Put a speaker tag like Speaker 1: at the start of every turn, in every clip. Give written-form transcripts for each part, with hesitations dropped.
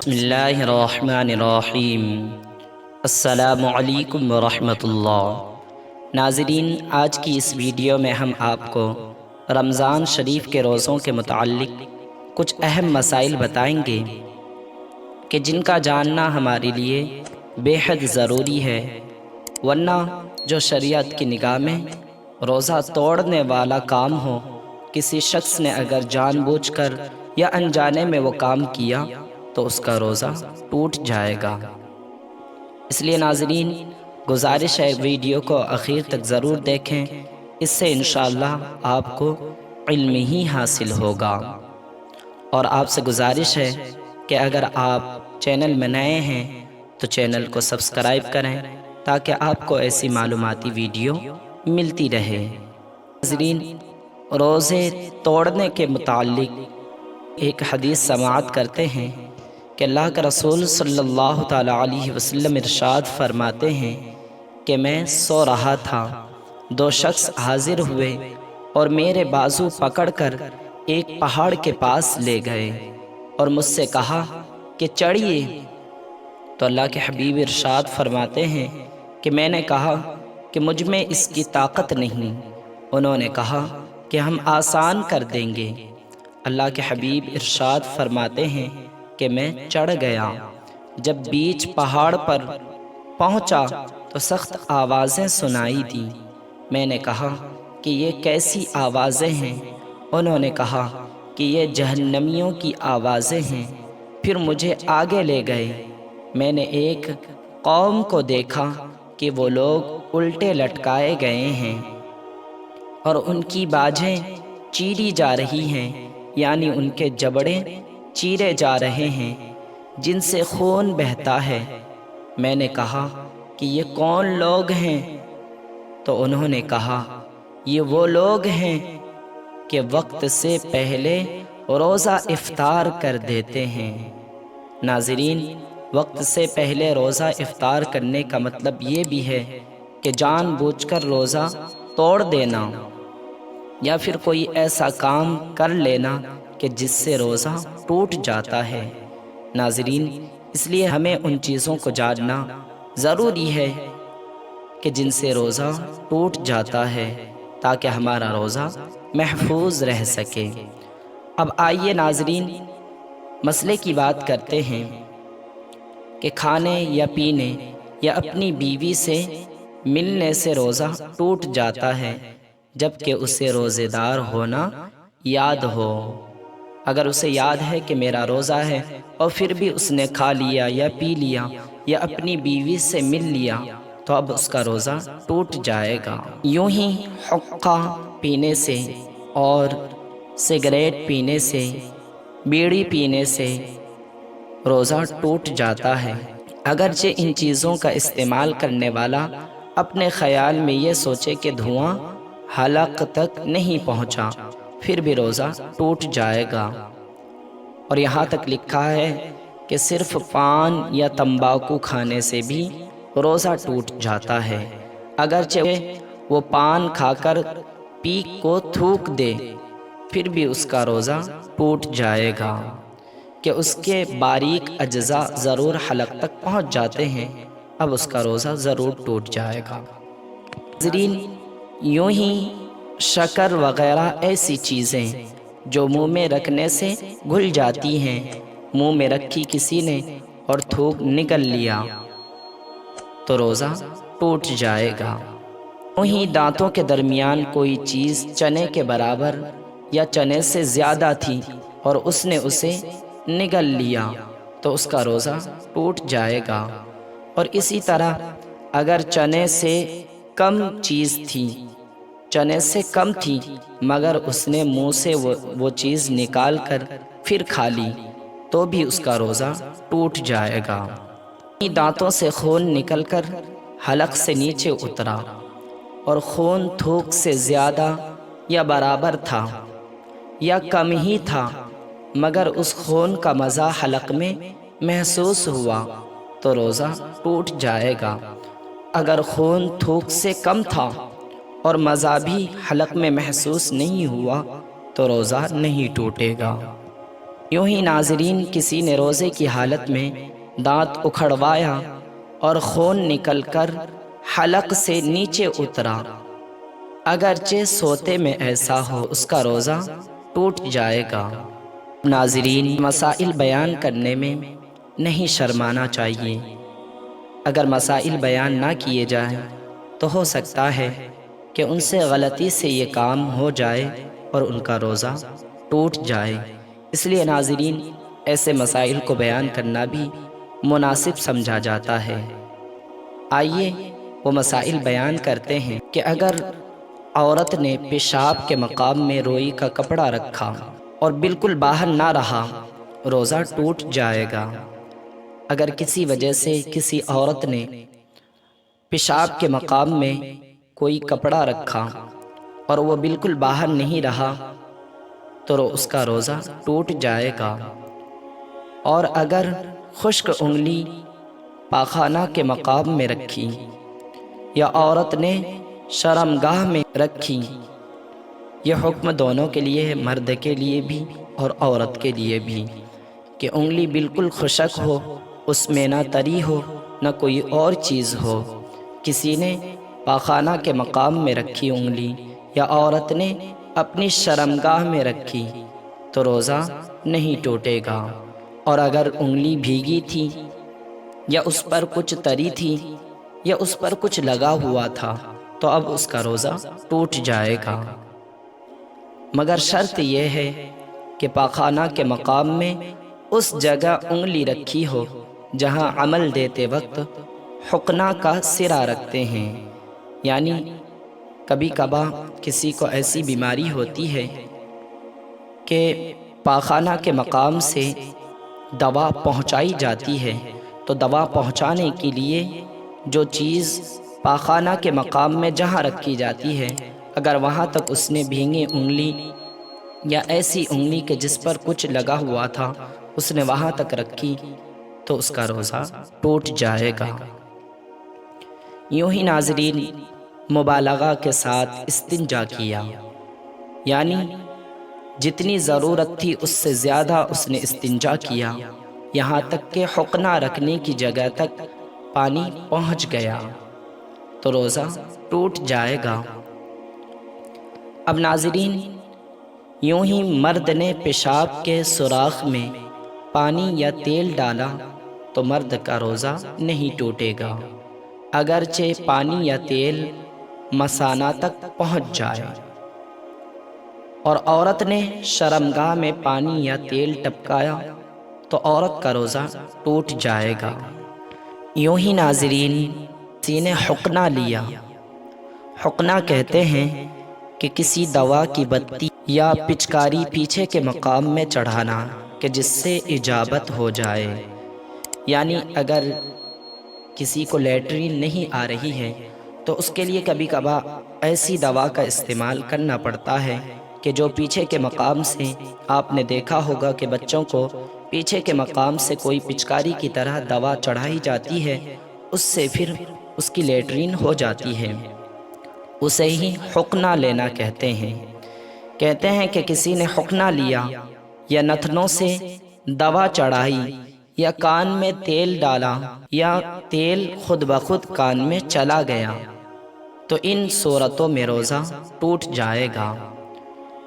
Speaker 1: بسم اللہ الرحمن الرحیم۔ السلام علیکم ورحمۃ اللہ۔ ناظرین، آج کی اس ویڈیو میں ہم آپ کو رمضان شریف کے روزوں کے متعلق کچھ اہم مسائل بتائیں گے کہ جن کا جاننا ہمارے لیے بے حد ضروری ہے، ورنہ جو شریعت کی نگاہ میں روزہ توڑنے والا کام ہو، کسی شخص نے اگر جان بوجھ کر یا انجانے میں وہ کام کیا تو اس کا روزہ ٹوٹ جائے گا۔ اس لیے ناظرین، گزارش ہے ویڈیو کو آخر تک ضرور دیکھیں، اس سے انشاءاللہ آپ کو علم ہی حاصل ہوگا۔ اور آپ سے گزارش ہے کہ اگر آپ چینل میں نئے ہیں تو چینل کو سبسکرائب کریں تاکہ آپ کو ایسی معلوماتی ویڈیو ملتی رہے۔ ناظرین، روزے توڑنے کے متعلق ایک حدیث سماعت کرتے ہیں کہ اللہ کا رسول صلی اللہ تعالیٰ علیہ وسلم ارشاد فرماتے ہیں کہ میں سو رہا تھا، دو شخص حاضر ہوئے اور میرے بازو پکڑ کر ایک پہاڑ کے پاس لے گئے اور مجھ سے کہا کہ چڑھیے۔ تو اللہ کے حبیب ارشاد فرماتے ہیں کہ میں نے کہا کہ مجھ میں اس کی طاقت نہیں۔ انہوں نے کہا کہ ہم آسان کر دیں گے۔ اللہ کے حبیب ارشاد فرماتے ہیں کہ میں چڑھ گیا۔ جب بیچ پہاڑ پر پہنچا تو سخت آوازیں سنائی دیں۔ میں نے کہا کہ یہ کیسی آوازیں ہیں؟ انہوں نے کہا کہ یہ جہنمیوں کی آوازیں ہیں۔ پھر مجھے آگے لے گئے۔ میں نے ایک قوم کو دیکھا کہ وہ لوگ الٹے لٹکائے گئے ہیں اور ان کی باجھیں چیری جا رہی ہیں، یعنی ان کے جبڑے چیرے جا رہے ہیں جن سے خون بہتا ہے۔ میں نے کہا کہ یہ کون لوگ ہیں؟ تو انہوں نے کہا یہ وہ لوگ ہیں کہ وقت سے پہلے روزہ افطار کر دیتے ہیں۔ ناظرین، وقت سے پہلے روزہ افطار کرنے کا مطلب یہ بھی ہے کہ جان بوجھ کر روزہ توڑ دینا یا پھر کوئی ایسا کام کر لینا کہ جس سے روزہ ٹوٹ جاتا ہے۔ ناظرین، اس لیے ہمیں ان چیزوں کو جاننا ضروری ہے کہ جن سے روزہ ٹوٹ جاتا ہے تاکہ ہمارا روزہ محفوظ رہ سکے۔ اب آئیے ناظرین، مسئلے کی بات کرتے ہیں کہ کھانے یا پینے یا اپنی بیوی سے ملنے سے روزہ ٹوٹ جاتا ہے جبکہ اسے روزے دار ہونا یاد ہو۔ اگر اسے یاد ہے کہ میرا روزہ ہے اور پھر بھی اس نے کھا لیا یا پی لیا یا اپنی بیوی سے مل لیا تو اب اس کا روزہ ٹوٹ جائے گا۔ یوں ہی حقہ پینے سے اور سگریٹ پینے سے، بیڑی پینے سے روزہ ٹوٹ جاتا ہے۔ اگرچہ ان چیزوں کا استعمال کرنے والا اپنے خیال میں یہ سوچے کہ دھواں حلق تک نہیں پہنچا، پھر بھی روزہ ٹوٹ جائے گا۔ اور یہاں تک لکھا ہے کہ صرف پان یا تمباکو کھانے سے بھی روزہ ٹوٹ جاتا ہے، اگرچہ وہ پان کھا کر پیک کو تھوک دے پھر بھی اس کا روزہ ٹوٹ جائے گا کہ اس کے باریک اجزاء ضرور حلق تک پہنچ جاتے ہیں، اب اس کا روزہ ضرور ٹوٹ جائے گا۔ ناظرین، یوں ہی شکر وغیرہ ایسی چیزیں جو منہ میں رکھنے سے گھل جاتی ہیں، منہ میں رکھی کسی نے اور تھوک نکل لیا تو روزہ ٹوٹ جائے گا۔ یوں ہی دانتوں کے درمیان کوئی چیز چنے کے برابر یا چنے سے زیادہ تھی اور اس نے اسے نگل لیا تو اس کا روزہ ٹوٹ جائے گا۔ اور اسی طرح اگر چنے سے کم چیز تھی، چنے سے کم تھی مگر اس نے منہ سے وہ چیز نکال کر پھر کھا لی تو بھی اس کا روزہ ٹوٹ جائے گا۔ دانتوں سے خون نکل کر حلق سے نیچے اترا اور خون تھوک سے زیادہ یا برابر تھا یا کم ہی تھا مگر اس خون کا مزہ حلق میں محسوس ہوا تو روزہ ٹوٹ جائے گا۔ اگر خون تھوک سے کم تھا اور مزہ بھی حلق میں محسوس نہیں ہوا تو روزہ نہیں ٹوٹے گا۔ یوں ہی ناظرین کسی نے روزے کی حالت میں دانت اکھڑوایا اور خون نکل کر حلق سے نیچے اترا، اگرچہ سوتے میں ایسا ہو اس کا روزہ ٹوٹ جائے گا۔ ناظرین، مسائل بیان کرنے میں نہیں شرمانا چاہیے۔ اگر مسائل بیان نہ کیے جائیں تو ہو سکتا ہے کہ ان سے غلطی سے یہ کام ہو جائے اور ان کا روزہ ٹوٹ جائے۔ اس لیے ناظرین، ایسے مسائل کو بیان کرنا بھی مناسب سمجھا جاتا ہے۔ آئیے وہ مسائل بیان کرتے ہیں کہ اگر عورت نے پیشاب کے مقام میں روئی کا کپڑا رکھا اور بالکل باہر نہ رہا، روزہ ٹوٹ جائے گا۔ اگر کسی وجہ سے کسی عورت نے پیشاب کے مقام میں کوئی کپڑا رکھا اور وہ بالکل باہر نہیں رہا تو اس کا روزہ ٹوٹ جائے گا۔ اور اگر خشک انگلی پاخانہ کے مقام میں رکھی یا عورت نے شرمگاہ میں رکھی، یہ حکم دونوں کے لیے ہے، مرد کے لیے بھی اور عورت کے لیے بھی، کہ انگلی بالکل خشک ہو، اس میں نہ تری ہو نہ کوئی اور چیز ہو۔ کسی نے پاخانہ کے مقام میں رکھی انگلی یا عورت نے اپنی شرمگاہ میں رکھی تو روزہ نہیں ٹوٹے گا۔ اور اگر انگلی بھیگی تھی یا اس پر کچھ تری تھی یا اس پر کچھ لگا ہوا تھا تو اب اس کا روزہ ٹوٹ جائے گا، مگر شرط یہ ہے کہ پاخانہ کے مقام میں اس جگہ انگلی رکھی ہو جہاں عمل دیتے وقت حقنہ کا سرا رکھتے ہیں۔ یعنی کبھی کبھار کسی کو ایسی بیماری ہوتی ہے کہ پاخانہ کے مقام سے دوا پہنچائی جاتی ہے، تو دوا پہنچانے کے لیے جو چیز پاخانہ کے مقام میں جہاں رکھی جاتی ہے، اگر وہاں تک اس نے بھینگی انگلی یا ایسی انگلی کہ جس پر کچھ لگا ہوا تھا اس نے وہاں تک رکھی تو اس کا روزہ ٹوٹ جائے گا۔ یوں ہی ناظرین، مبالغہ کے ساتھ استنجا کیا، یعنی جتنی ضرورت تھی اس سے زیادہ اس نے استنجا کیا، یہاں تک کہ حقنہ رکھنے کی جگہ تک پانی پہنچ گیا تو روزہ ٹوٹ جائے گا۔ اب ناظرین، یوں ہی مرد نے پیشاب کے سوراخ میں پانی یا تیل ڈالا تو مرد کا روزہ نہیں ٹوٹے گا، اگرچہ پانی یا تیل مثانہ تک پہنچ جائے۔ اور عورت نے شرمگاہ میں پانی یا تیل ٹپکایا تو عورت کا روزہ ٹوٹ جائے گا۔ یوں ہی ناظرین، کسی نے حقنہ لیا، حقنہ کہتے ہیں کہ کسی دوا کی بتی یا پچکاری پیچھے کے مقام میں چڑھانا کہ جس سے اجابت ہو جائے۔ یعنی اگر کسی کو لیٹرین نہیں آ رہی ہے تو اس کے لیے کبھی کبھار ایسی دوا کا استعمال کرنا پڑتا ہے کہ جو پیچھے کے مقام سے، آپ نے دیکھا ہوگا کہ بچوں کو پیچھے کے مقام سے کوئی پچکاری کی طرح دوا چڑھائی جاتی ہے، اس سے پھر اس کی لیٹرین ہو جاتی ہے، اسے ہی حقنہ لینا کہتے ہیں۔ کہتے ہیں کہ کسی نے حقنہ لیا یا نتنوں سے دوا چڑھائی یا کان میں تیل ڈالا یا تیل خود بخود کان میں چلا گیا تو ان صورتوں میں روزہ ٹوٹ جائے گا۔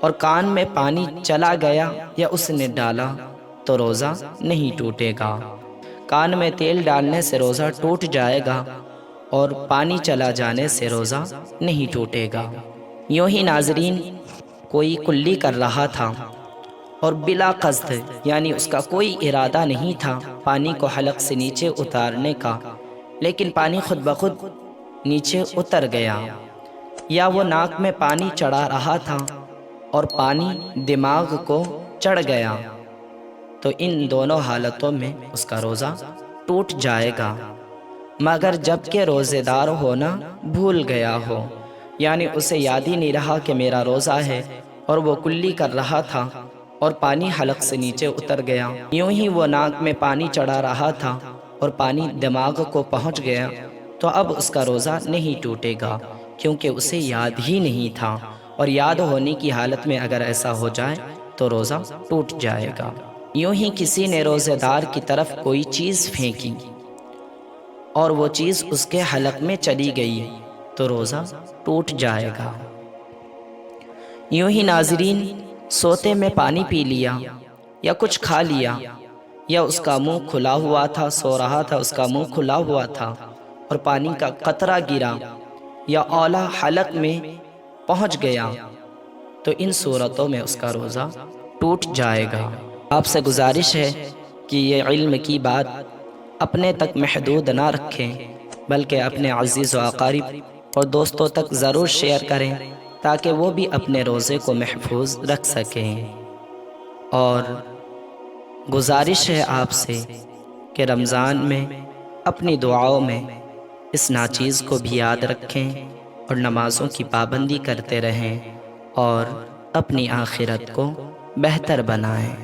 Speaker 1: اور کان میں پانی چلا گیا یا اس نے ڈالا تو روزہ نہیں ٹوٹے گا۔ کان میں تیل ڈالنے سے روزہ ٹوٹ جائے گا اور پانی چلا جانے سے روزہ نہیں ٹوٹے گا۔ یوں ہی ناظرین، کوئی کلی کر رہا تھا اور بلا قصد، یعنی اس کا کوئی ارادہ نہیں تھا پانی کو حلق سے نیچے اتارنے کا، لیکن پانی خود بخود نیچے اتر گیا، یا وہ ناک میں پانی چڑھا رہا تھا اور پانی دماغ کو چڑھ گیا، تو ان دونوں حالتوں میں اس کا روزہ ٹوٹ جائے گا، مگر جب کہ روزے دار ہونا بھول گیا ہو، یعنی اسے یاد ہی نہیں رہا کہ میرا روزہ ہے اور وہ کلی کر رہا تھا اور پانی حلق سے نیچے اتر گیا، یوں ہی وہ ناک میں پانی چڑھا رہا تھا اور پانی دماغ کو پہنچ گیا، تو اب اس کا روزہ نہیں ٹوٹے گا، کیونکہ اسے یاد ہی نہیں تھا، اور یاد ہونے کی حالت میں اگر ایسا ہو جائے تو روزہ ٹوٹ جائے گا۔ یوں ہی کسی نے روزے دار کی طرف کوئی چیز پھینکی اور وہ چیز اس کے حلق میں چلی گئی تو روزہ ٹوٹ جائے گا۔ یوں ہی ناظرین، سوتے میں پانی پی لیا یا کچھ کھا لیا، یا اس کا منہ کھلا ہوا تھا، سو رہا تھا، اس کا منہ کھلا ہوا تھا اور پانی کا قطرہ گرا یا اولا حلق میں پہنچ گیا تو ان صورتوں میں اس کا روزہ ٹوٹ جائے گا۔ آپ سے گزارش ہے کہ یہ علم کی بات اپنے تک محدود نہ رکھیں، بلکہ اپنے عزیز و اقارب اور دوستوں تک ضرور شیئر کریں تاکہ وہ بھی اپنے روزے کو محفوظ رکھ سکیں۔ اور گزارش ہے آپ سے کہ رمضان میں اپنی دعاؤں میں اس ناچیز کو بھی یاد رکھیں اور نمازوں کی پابندی کرتے رہیں اور اپنی آخرت کو بہتر بنائیں۔